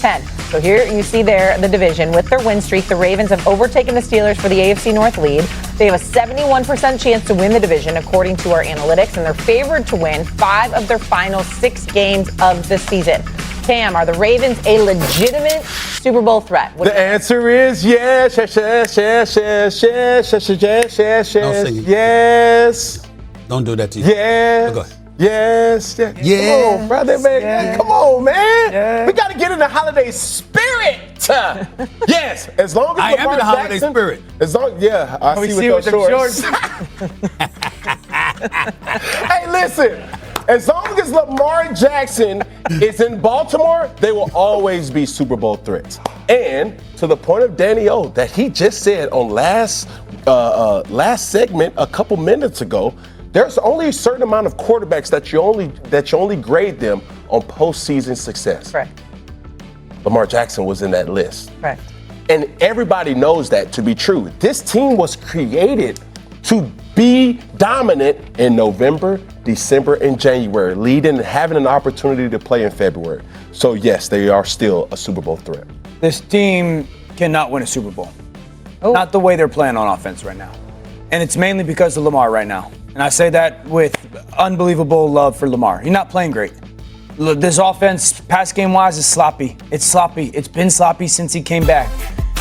10. So here you see there the division with their win streak. The Ravens have overtaken the Steelers for the AFC North lead. They have a 71% chance to win the division according to our analytics, and they're favored to win 5 of their final 6 games of the season. Cam, are the Ravens a legitimate Super Bowl threat? The answer is yes, yes, yes, yes, yes, yes, yes, yes, yes, yes, yes. Don't do that to you. Yes. Go ahead. Yes, yes. Yeah. Come on, brother, man. Yes. Come on, man. Yes. We got to get in the holiday spirit. Yes, as long as I am in the holiday spirit. As long, yeah, I see with those shorts. Hey, listen. As long as Lamar Jackson is in Baltimore, they will always be Super Bowl threats. And to the point of Danny O that he just said on last segment a couple minutes ago, there's only a certain amount of quarterbacks that you only grade them on postseason success. Correct. Lamar Jackson was in that list. Correct. And everybody knows that to be true. This team was created to be dominant in November, December, and January, leading and having an opportunity to play in February. So yes, they are still a Super Bowl threat. This team cannot win a Super Bowl. Oh. Not the way they're playing on offense right now. And it's mainly because of Lamar right now. And I say that with unbelievable love for Lamar. He's not playing great. This offense, pass game-wise, is sloppy. It's sloppy. It's been sloppy since he came back.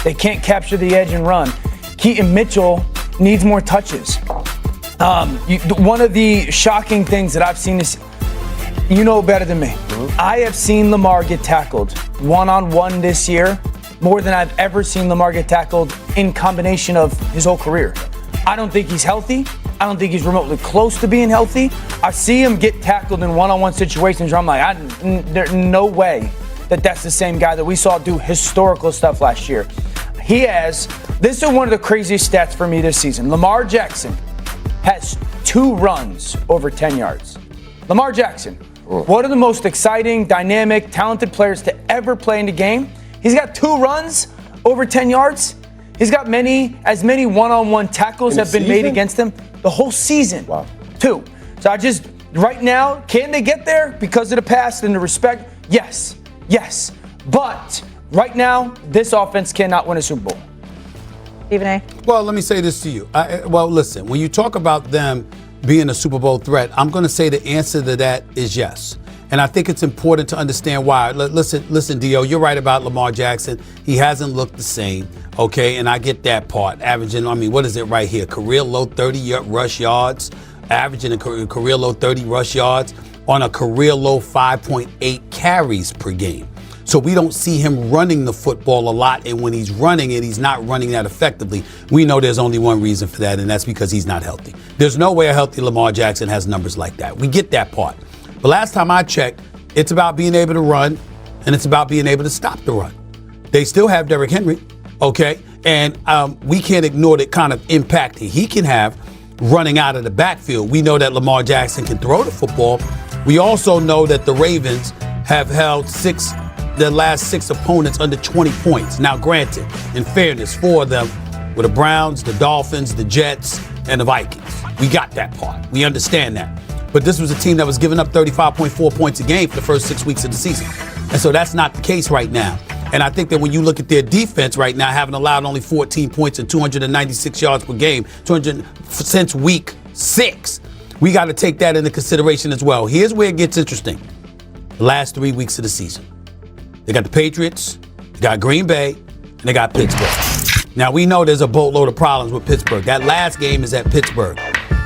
They can't capture the edge and run. Keaton Mitchell needs more touches. One of the shocking things that I've seen is, you know better than me. Mm-hmm. I have seen Lamar get tackled one-on-one this year more than I've ever seen Lamar get tackled in combination of his whole career. I don't think he's healthy. I don't think he's remotely close to being healthy. I see him get tackled in one-on-one situations where I'm like, there's no way that that's the same guy that we saw do historical stuff last year. This is one of the craziest stats for me this season. Lamar Jackson has 2 runs over 10 yards. Lamar Jackson, one of the most exciting, dynamic, talented players to ever play in the game. He's got 2 runs over 10 yards. He's got as many one-on-one tackles have been made against him the whole season. Wow. 2. So right now, can they get there because of the past and the respect? Yes. But right now, this offense cannot win a Super Bowl. Stephen A. Well, let me say this to you. Listen, when you talk about them being a Super Bowl threat, I'm going to say the answer to that is yes. And I think it's important to understand why. Listen, Dio, you're right about Lamar Jackson. He hasn't looked the same, okay? And I get that part. Averaging, what is it right here? Career low 30 rush yards, averaging a career low 30 rush yards on a career low 5.8 carries per game. So we don't see him running the football a lot, and when he's running it, he's not running that effectively. We know there's only one reason for that, and that's because he's not healthy. There's no way a healthy Lamar Jackson has numbers like that. We get that part. But last time I checked, it's about being able to run, and it's about being able to stop the run. They still have Derrick Henry, okay? And we can't ignore the kind of impact he can have running out of the backfield. We know that Lamar Jackson can throw the football. We also know that the Ravens have held their last 6 opponents under 20 points. Now, granted, in fairness, 4 of them were the Browns, the Dolphins, the Jets, and the Vikings. We got that part. We understand that. But this was a team that was giving up 35.4 points a game for the first 6 weeks of the season. And so that's not the case right now. And I think that when you look at their defense right now, having allowed only 14 points and 296 yards per game, since week 6, we got to take that into consideration as well. Here's where it gets interesting. The last 3 weeks of the season. They got the Patriots, they got Green Bay, and they got Pittsburgh. Now, we know there's a boatload of problems with Pittsburgh. That last game is at Pittsburgh.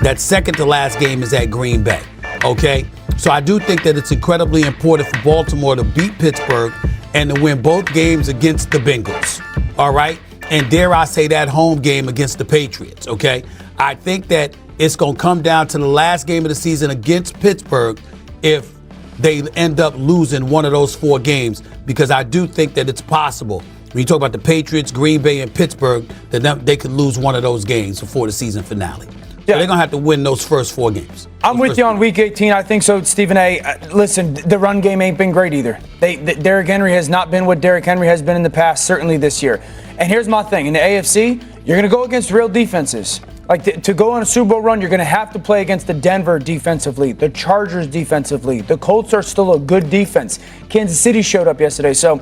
That second to last game is at Green Bay, okay? So I do think that it's incredibly important for Baltimore to beat Pittsburgh and to win both games against the Bengals, all right? And dare I say that home game against the Patriots, okay? I think that it's going to come down to the last game of the season against Pittsburgh if they end up losing one of those 4 games, because I do think that it's possible. When you talk about the Patriots, Green Bay, and Pittsburgh, that they could lose one of those games before the season finale. So they're going to have to win those first 4 games. I'm with you on week 18. I think so, Stephen A. Listen, the run game ain't been great either. Derrick Henry has not been what Derrick Henry has been in the past, certainly this year. And here's my thing. In the AFC, you're going to go against real defenses. Like to go on a Super Bowl run, you're going to have to play against the Denver defensively, the Chargers defensively. The Colts are still a good defense. Kansas City showed up yesterday. So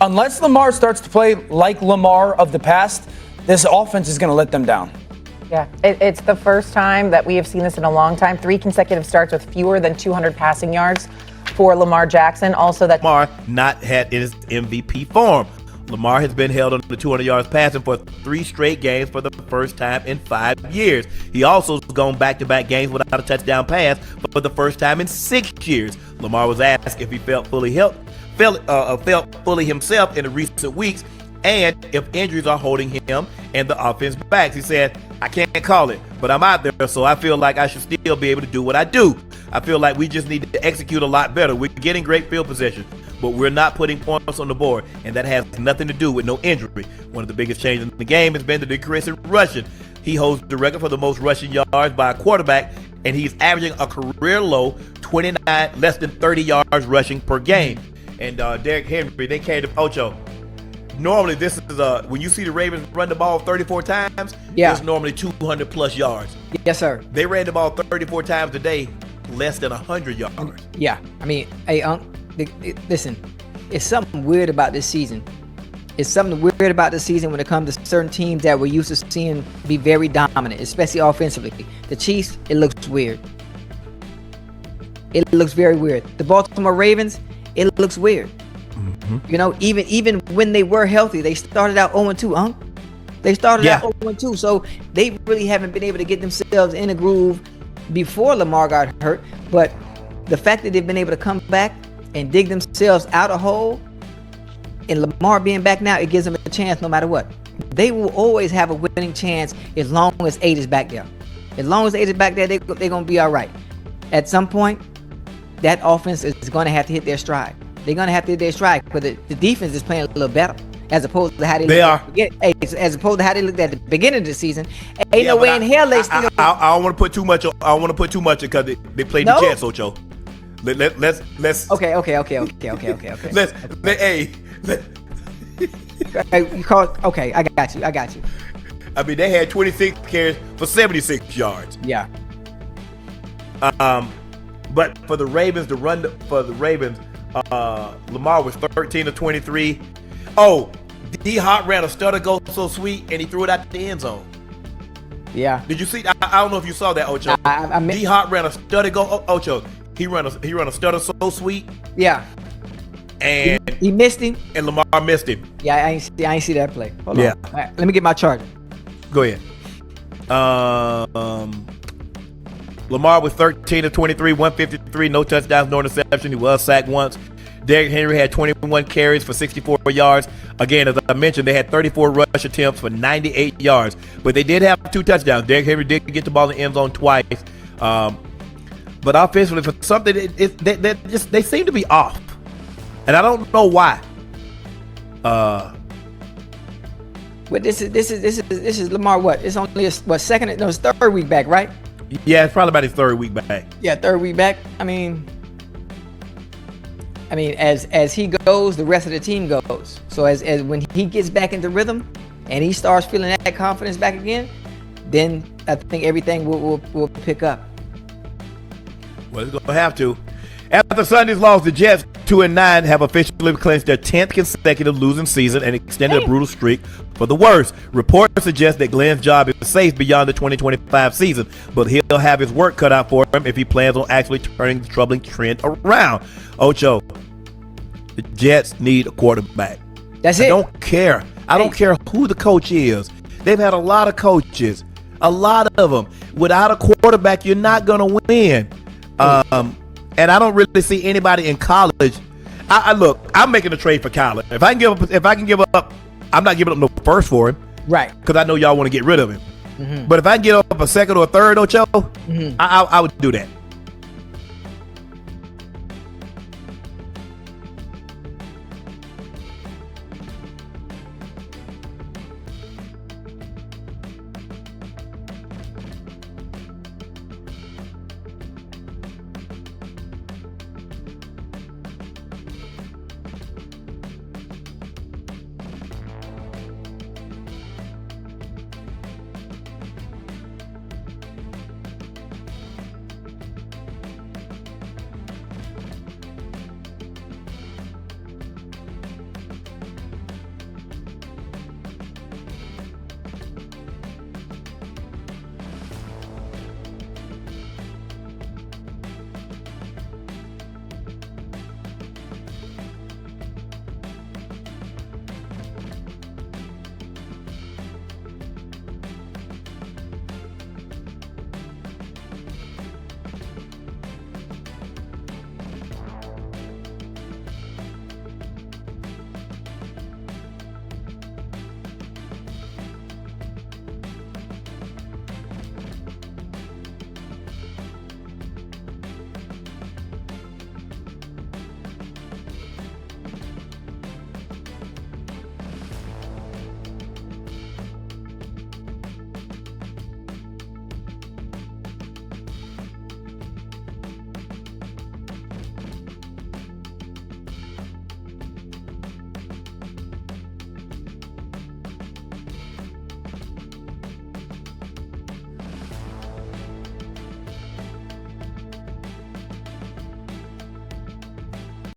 unless Lamar starts to play like Lamar of the past, this offense is going to let them down. Yeah, it's the first time that we have seen this in a long time. 3 consecutive starts with fewer than 200 passing yards for Lamar Jackson. Also, that Lamar not had his MVP form. Lamar has been held under 200 yards passing for 3 straight games for the first time in 5 years. He also has gone back-to-back games without a touchdown pass for the first time in 6 years. Lamar was asked if he felt fully himself in the recent weeks and if injuries are holding him and the offense back. He said, "I can't call it, but I'm out there, so I feel like I should still be able to do what I do. I feel like we just need to execute a lot better. We're getting great field position, but we're not putting points on the board, and that has nothing to do with no injury. One of the biggest changes in the game has been the decrease in rushing. He holds the record for the most rushing yards by a quarterback, and he's averaging a career low 29, less than 30 yards rushing per game." And Derrick Henry, they came to Ocho. Normally, this is when you see the Ravens run the ball 34 times, it's normally 200 plus yards. Yes, sir. They ran the ball 34 times today, less than 100 yards. Yeah, I mean, hey, listen, it's something weird about this season. It's something weird about this season when it comes to certain teams that we're used to seeing be very dominant, especially offensively. The Chiefs, it looks weird. It looks very weird. The Baltimore Ravens, it looks weird. You know, even when they were healthy, they started out 0-2, They started out 0-2, so they really haven't been able to get themselves in a groove before Lamar got hurt. But the fact that they've been able to come back and dig themselves out a hole, and Lamar being back now, it gives them a chance no matter what. They will always have a winning chance as long as 8 is back there. As long as 8 is back there, they're going to be all right. At some point, that offense is going to have to hit their stride. They're going to have to hit their stride, but the defense is playing a little better as opposed to how they as opposed to how they looked at the beginning of the season. Ain't no way in hell they still. I don't want to put too much. I don't want to put too much because they played the Jets, Ocho. Let's. Okay. You call it, okay, I got you. I mean, they had 26 carries for 76 yards. Yeah. But for the Ravens to run Lamar was 13 of 23. Oh, D-Hop ran a stutter go so sweet, and he threw it out the end zone. Yeah. Did you see? I don't know if you saw that, Ocho. D-Hop ran a stutter go. Ocho, he ran a stutter so sweet. Yeah. And he missed him. And Lamar missed him. Yeah, I ain't see that play. Hold on. Right, let me get my charger. Go ahead. Lamar was 13 of 23, 153, no touchdowns, no interception. He was sacked once. Derrick Henry had 21 carries for 64 yards. Again, as I mentioned, they had 34 rush attempts for 98 yards. But they did have 2 touchdowns. Derrick Henry did get the ball in the end zone twice. But offensively, for something, they seem to be off. And I don't know why. But this is Lamar. What? It's only it's third week back, right? Yeah, it's probably about his 3rd week back. Yeah, 3rd week back. I mean, as he goes, the rest of the team goes. So as when he gets back into rhythm, and he starts feeling that confidence back again, then I think everything will pick up. Well, it's going to have to. After Sunday's loss, the Jets, 2-9, have officially clinched their 10th consecutive losing season and extended a brutal streak for the worst. Reports suggest that Glenn's job is safe beyond the 2025 season, but he'll have his work cut out for him if he plans on actually turning the troubling trend around. Ocho, the Jets need a quarterback. That's it. I don't care. I don't care who the coach is. They've had a lot of coaches, a lot of them. Without a quarterback, you're not going to win. And I don't really see anybody in college. Look, I'm making a trade for Kyler. If I can give up, I'm not giving up no first for him. Right. Because I know y'all want to get rid of him. Mm-hmm. But if I can get up a second or a third, Ocho, I would do that.